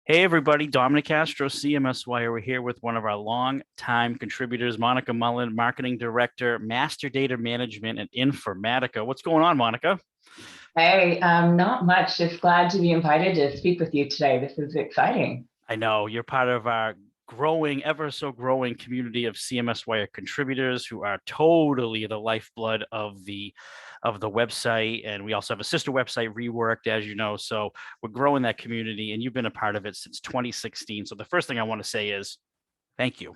Hey everybody, Dom Nicastro, CMSWire. We're here with one of our long-time contributors, Monica Mullen, Marketing Director, Master Data Management at Informatica. What's going on, Monica? Hey, not much. Just glad to be invited to speak with you today. This is exciting. I know you're part of our growing, ever so growing community of CMSWire contributors who are totally the lifeblood of the website. And we also have a sister website, Reworked, as you know. So we're growing that community, and you've been a part of it since 2016. So the first thing I want to say is thank you.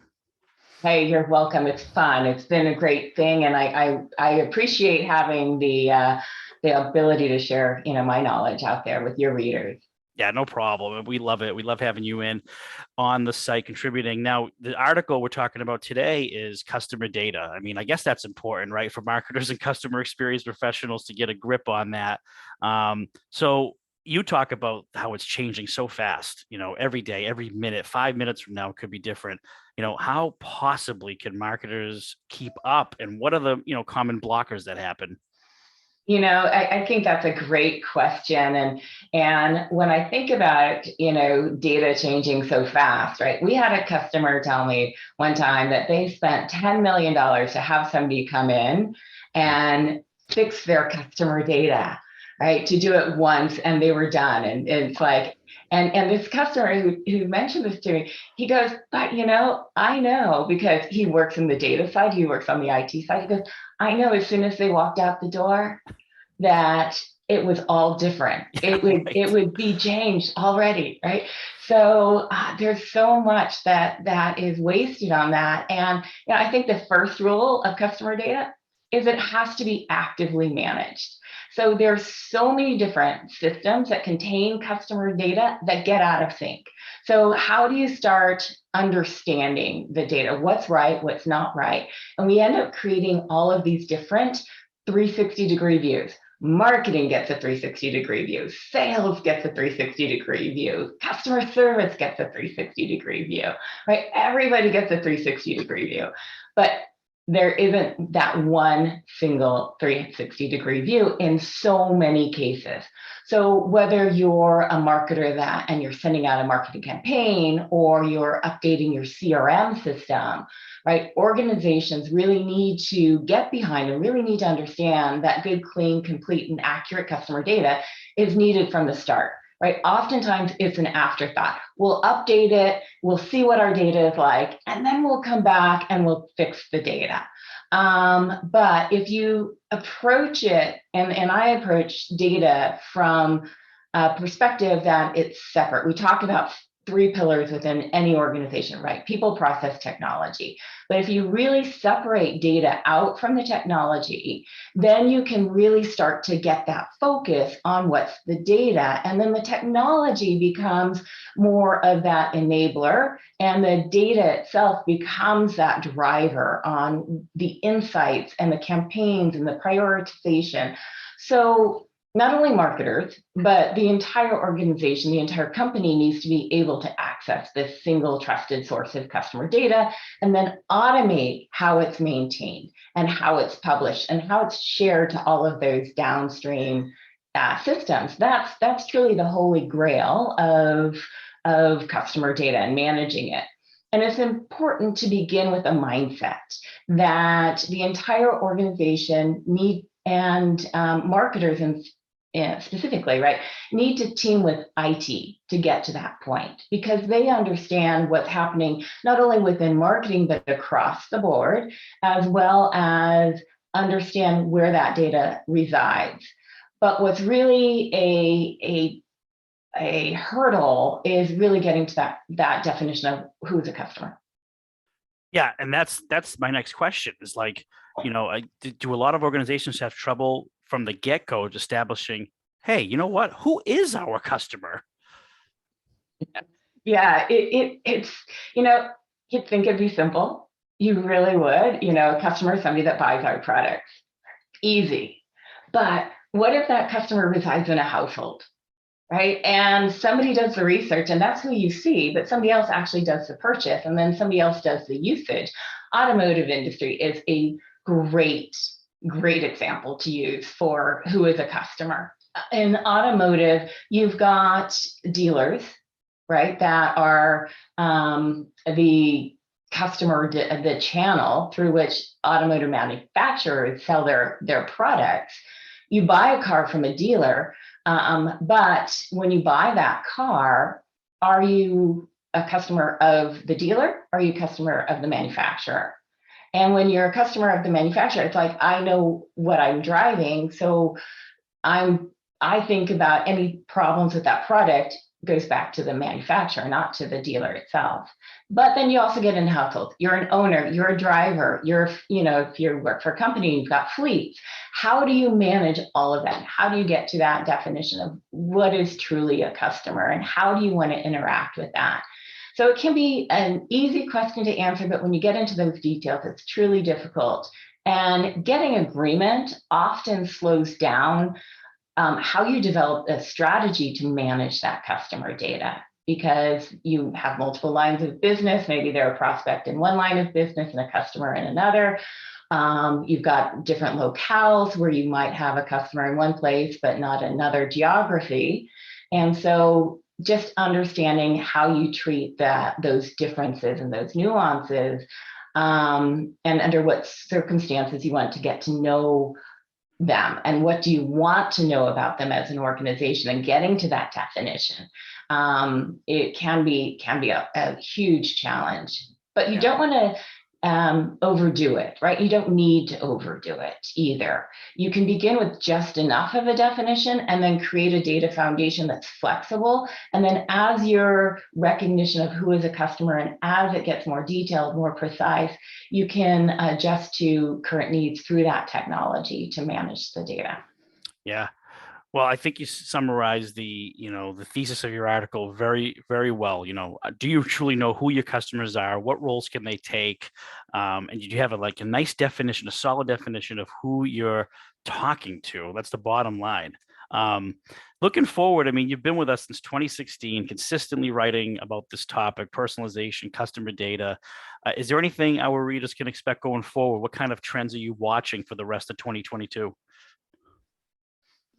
Hey, you're welcome. It's fun. It's been a great thing, and I appreciate having the ability to share my knowledge out there with your readers. Yeah, no problem. We love it. We love having you in on the site contributing. Now, the article we're talking about today is customer data. I mean, I guess that's important, right, for marketers and customer experience professionals to get a grip on that. So you talk about how it's changing so fast, every day, every minute, 5 minutes from now could be different. How possibly can marketers keep up, and what are the, common blockers that happen? I think that's a great question. And when I think about, data changing so fast, right? We had a customer tell me one time that they spent $10 million to have somebody come in and fix their customer data, right? To do it once and they were done. And it's like, and this customer who mentioned this to me, he goes, but I know, because he works in the data side, he works on the IT side. He goes, I know as soon as they walked out the door that it was all different. Yeah, It would right. it would be changed already, right? So there's so much that is wasted on that. And I think the first rule of customer data is it has to be actively managed. So there's so many different systems that contain customer data that get out of sync. So how do you start understanding the data? What's right, what's not right? And we end up creating all of these different 360-degree views. Marketing gets a 360-degree view. Sales gets a 360-degree view. Customer service gets a 360-degree view, right? Everybody gets a 360-degree view. But there isn't that one single 360-degree view in so many cases. So whether you're a marketer and you're sending out a marketing campaign, or you're updating your CRM system, right? Organizations really need to get behind and really need to understand that good, clean, complete, and accurate customer data is needed from the start, right? Oftentimes it's an afterthought. We'll update it, we'll see what our data is like, and then we'll come back and we'll fix the data. But if you approach it, and I approach data from a perspective that it's separate. We talk about three pillars within any organization, right? People, process, technology. But if you really separate data out from the technology, then you can really start to get that focus on what's the data. And then the technology becomes more of that enabler, and the data itself becomes that driver on the insights and the campaigns and the prioritization. So not only marketers, but the entire organization, the entire company needs to be able to access this single trusted source of customer data, and then automate how it's maintained and how it's published and how it's shared to all of those downstream systems. That's truly the holy grail of customer data and managing it. And it's important to begin with a mindset that the entire organization and marketers and specifically, right, need to team with IT to get to that point, because they understand what's happening not only within marketing, but across the board, as well as understand where that data resides. But what's really a hurdle is really getting to that definition of who's a customer. Yeah, and that's my next question is like, do a lot of organizations have trouble from the get-go establishing, hey, you know what? Who is our customer? Yeah, it's, you'd think it'd be simple. You really would. A customer is somebody that buys our products. Easy. But what if that customer resides in a household, right? And somebody does the research, and that's who you see, but somebody else actually does the purchase, and then somebody else does the usage. Automotive industry is a great example to use for who is a customer. In automotive, you've got dealers right? That are the the channel through which automotive manufacturers sell their products. You buy a car from a dealer, but when you buy that car, are you a customer of the dealer? Or are you a customer of the manufacturer? And when you're a customer of the manufacturer, it's like, I know what I'm driving, so I think about any problems with that product goes back to the manufacturer, not to the dealer itself. But then you also get in households. You're an owner, you're a driver, if you work for a company, you've got fleets. How do you manage all of that? How do you get to that definition of what is truly a customer, and how do you want to interact with that? So it can be an easy question to answer, but when you get into those details, it's truly difficult. And getting agreement often slows down how you develop a strategy to manage that customer data, because you have multiple lines of business. Maybe they're a prospect in one line of business and a customer in another. You've got different locales where you might have a customer in one place, but not another geography. And so just understanding how you treat those differences and those nuances, and under what circumstances you want to get to know them, and what do you want to know about them as an organization, and getting to that definition. It can be a huge challenge, but you don't want to overdo it, right? You don't need to overdo it either. You can begin with just enough of a definition and then create a data foundation that's flexible. And then as your recognition of who is a customer, and as it gets more detailed, more precise, you can adjust to current needs through that technology to manage the data. Yeah. Well, I think you summarized the thesis of your article very, very well. Do you truly know who your customers are? What roles can they take? And did you have a nice definition, a solid definition of who you're talking to? That's the bottom line. Looking forward, I mean, you've been with us since 2016, consistently writing about this topic, personalization, customer data. Is there anything our readers can expect going forward? What kind of trends are you watching for the rest of 2022?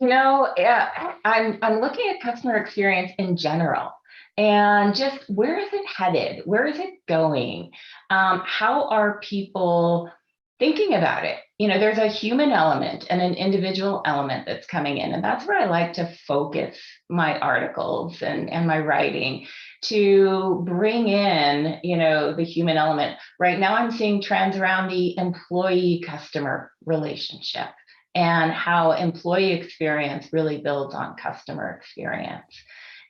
Yeah, I'm looking at customer experience in general, and just where is it headed? Where is it going? How are people thinking about it? There's a human element and an individual element that's coming in, and that's where I like to focus my articles and my writing, to bring in, the human element. Right now, I'm seeing trends around the employee-customer relationship, and how employee experience really builds on customer experience.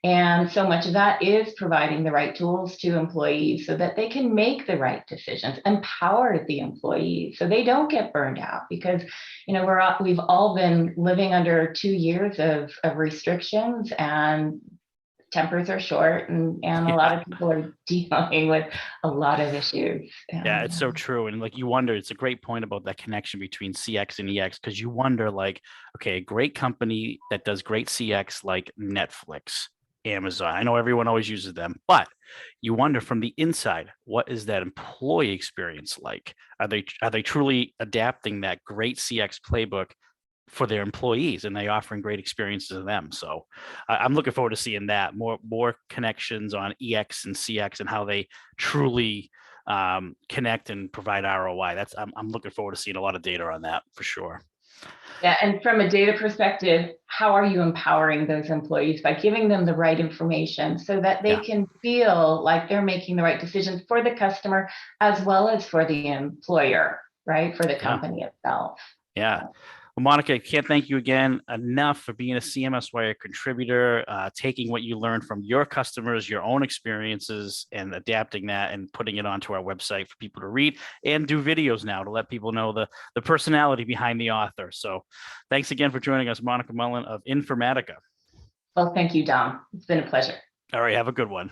And so much of that is providing the right tools to employees so that they can make the right decisions, empower the employees so they don't get burned out, because we've all been living under 2 years of restrictions, and tempers are short, and a lot of people are dealing with a lot of issues. Yeah, it's so true. And you wonder, it's a great point about that connection between CX and EX, because you wonder, okay, a great company that does great CX like Netflix, Amazon, I know everyone always uses them, but you wonder from the inside, what is that employee experience like? Are they truly adapting that great CX playbook for their employees, and they offering great experiences to them? So I'm looking forward to seeing that more connections on EX and CX and how they truly connect and provide ROI. I'm looking forward to seeing a lot of data on that for sure. Yeah, and from a data perspective, how are you empowering those employees? By giving them the right information so that they can feel like they're making the right decisions for the customer as well as for the employer, right? For the company itself. Yeah. Well, Monica, I can't thank you again enough for being a CMSWire contributor, taking what you learned from your customers, your own experiences, and adapting that and putting it onto our website for people to read, and do videos now to let people know the personality behind the author. So thanks again for joining us, Monica Mullen of Informatica. Well, thank you, Dom. It's been a pleasure. All right, have a good one.